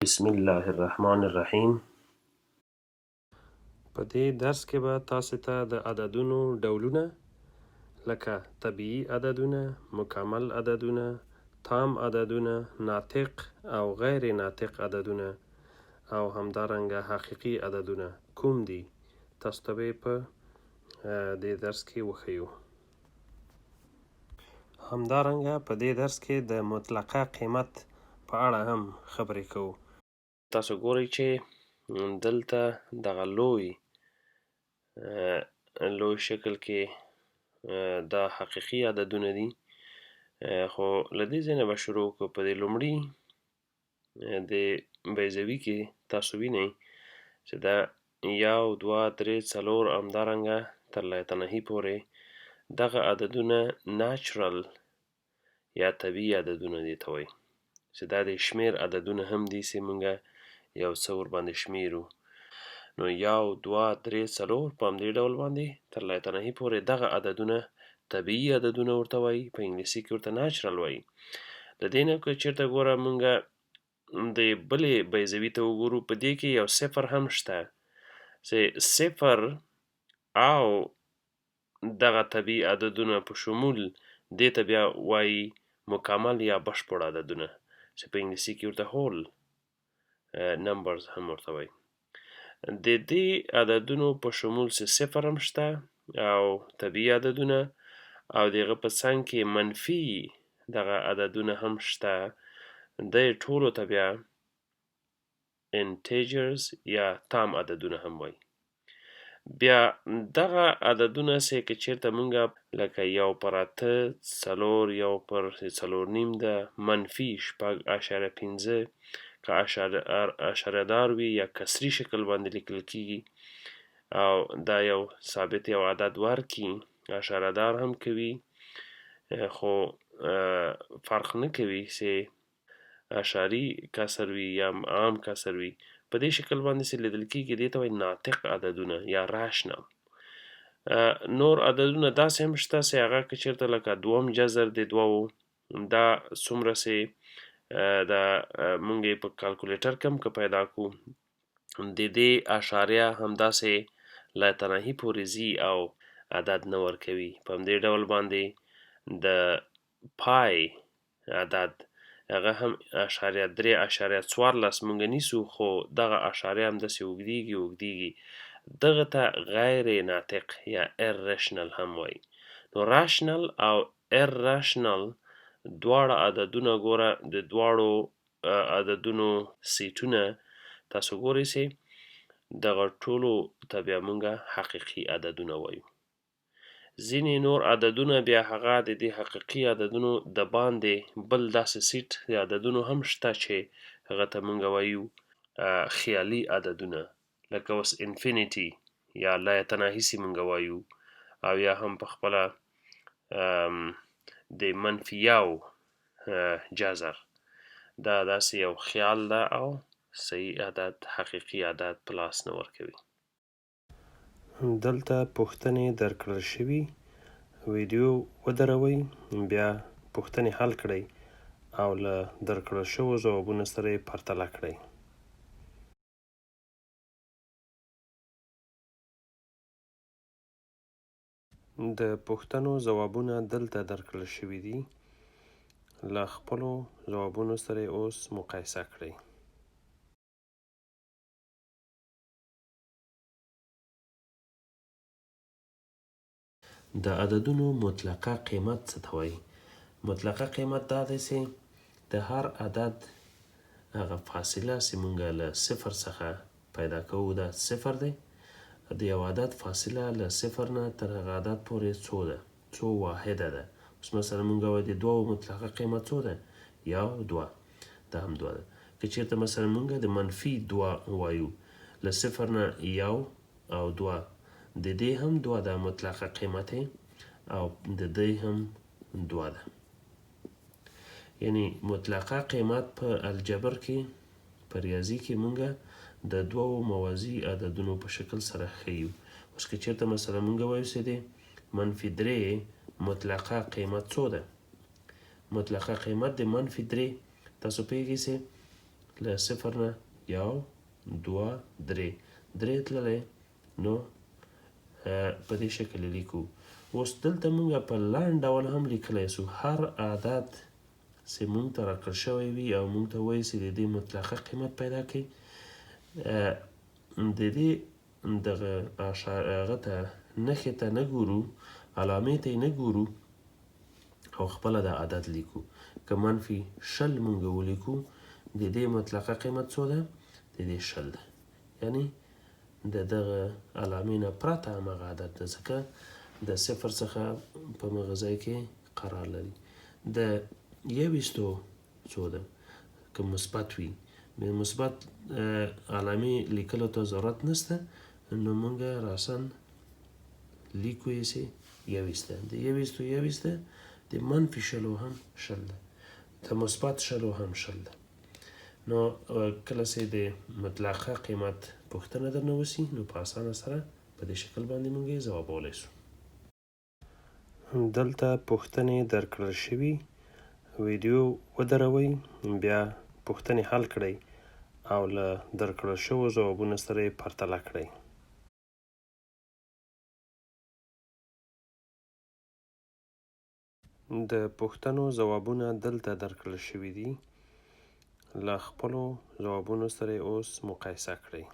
بسم الله الرحمن الرحیم. په دې درس کې به تاسو ته د عددونو ډولونه لکه طبیعي عددونه، مکمل عددونه، تام عددونه، ناطق او غیر ناطق عددونه او همدارنګه حقیقي عددونه کوم دي تاسو ته په دې درس کې وښیو. همدارنګه په دې درس کې د مطلقه قیمت په اړه هم خبرې کوو. تاسو ګورئ چې دلته دغه لوی شکل کې دا حقیقي عددونه دي، خو له دې ځای نه به شروع کړو. په دې لومړي د بیضوي کې تاسو وینئ چې دا 1 2 3 4 همدارنګه تر لایتناهي پورې دغه عددونه ناچرل یا طبیعي عددونه دي ته وایي، چې دا د شمیر عددونه هم دي چې موږ یو څه ورباندې شمیرو. نو 1 2 3 4 په همدې ډول باندې تر لایتناهي پورې دغه عددونه طبیعي عددونه ورته وایي، په انګلیسي کې ورته ناچرل وایي. د دې نه که چېرته ګوره موږ د بلې بیضوي ته وګورو، په دې کې یو صفر هم شته چې صفر او دغه طبیعي عددونه په شمول دې ته بیا وایي مکمل یا بشپړ عددونه، چې په انګلیسي کې ورته هول نمبرز هم ورته وایي. د دې عددونو په شمول چې صفر هم شته او طبیعي عددونه، او دغه په څنګ کې منفي دغه عددونه هم شته، د ټولو ته بیا انټیجرز یا تام عددونه هم وایي. بیا دغه عددونه چې که چېرته موږ لکه 1/8 4 1/4.5 ده، منفي 6.5 که اشاره دار وي یا کسري شکل باندې لیکل کیږي او دا یو ثابت یو عدد ورکي، اشاره دار هم کوي خو فرق نه کوي چې اشاري کسر وي یا عام کسر وي. په دې شکل باندې چې لیدل کیږي دې ته وایي ناطق عددونه یا راشنل. نور عددونه داسې هم شته چې هغه که چېرته لکه دوم جذر د دوو، دا څومره چې دا مونږ یې په کالکولیټر کې هم که پیدا کړو، د دې اشاریه همداسې لایتناهي پورې ځي او عدد نه ورکوي. په همدې ډول باندې د پای عدد هغه هم 3.14 مونږ نیسو، خو دغه اشاریه همداسې اوږدیږي. دغه ته غیر ناطق یا ایرریشنل هم وایي. نو راشنل او ایرریشنل دواړه عددونه ګوره، د دواړو عددونو سیټونه تاسو ګورئ چې دغه ټولو ته بیا موږ حقیقي عددونه وایو. ځینې نور عددونه بیا هغه د دې حقیقي عددونو د باندې بل داسې سیټ د عددونو هم شته چې هغه ته موږ وایو خیالي عددونه، لکه اوس انفینیټي یا لایتناهي چې موږ وایو، او یا هم په خپله د منفي 1 جذر، دا داسې یو خیال ده او صحیح عدد حقیقي عدد په لاس نه ورکوي. دلته پوښتنې درکړل شوي، ویډیو ودروئ، بیا پوښتنې حل کړئ او له درکړل شوو ځوابونو سره یې پرتله کړئ. د پوښتنو ځوابونه دلته درکړل شوي دي، له خپلو ځوابونو سره یې اوس مقایسه کړئ. د عددونو مطلقه قیمت څه ته وایي؟ مطلقه قیمت دا دی چې د هر عدد هغه فاصله چې موږ له صفر څخه پیدا کوو دا صفر دی. د یو عدد فاصله له صفر نه تر هغه عدد پورې څو واحده ده. اوس مثلا موږ وایو د دوو مطلقه قیمت څو ده؟ 1 2، دا هم 2 ده. که چېرته مثلا موږ د منفي 2 وایو، له صفر نه 1 او 2، د دې هم 2 ده مطلقه قیمت او د دې هم 2 ده. یعنی مطلقه قیمت په الجبر کې په ریاضي کې موږ د دوو موازي عددونو په شکل سره ښیو. اوس که چېرته مثلا موږ وایو چې د منفي 3 مطلقه قیمت څو ده؟ مطلقه قیمت د منفي 3 تاسو پوهیږئ چې له 0 نه 1 2 3 3 تللی نو په دې شکل لیکو. اوس دلته موږ په لاند ډول هم لیکلی سو هر عدد چې موږ ته راکړل شوی وي او موږ ته وایي چې د دې مطلقه قیمت پیدا کړئ د دې دغه هغه ته نښې ته نه ګورو علامې ته یې نه ګورو او خپله د عدد لیکو. که منفي 20 موږ ولیکو د دې مطلقه قیمت څو ده؟ د دې 20 ده. یعنی د دغه علامې نه پرته همغه عدد ده ځکه د 0 څخه په مغه ځای کې قرار لري. د 21 څو ده؟ که مثبت وي د مثبت علامې لیکلو ته ضرورت نشته نو موږ راسن لیکو یې چې 21 ده. د 21 ده د منفي 20 هم 20 ده د مثبت 20 هم 20 ده. نو کله چې د مطلقه قیمت پوښتنه درنه وسي نو په اسانه سره په دې شکل باندې موږ یې ځوابولی سو. دلته پوښتنې درکړل شوي ویډیو ودروئ بیا پوښتنې حل کړئ او له درکړل شوو ځوابونو سره یې پرتله کړئ. د پوښتنو ځوابونه دلته درکړل شوي دي له خپلو ځوابونو سره یې اوس مقایسه کړئ.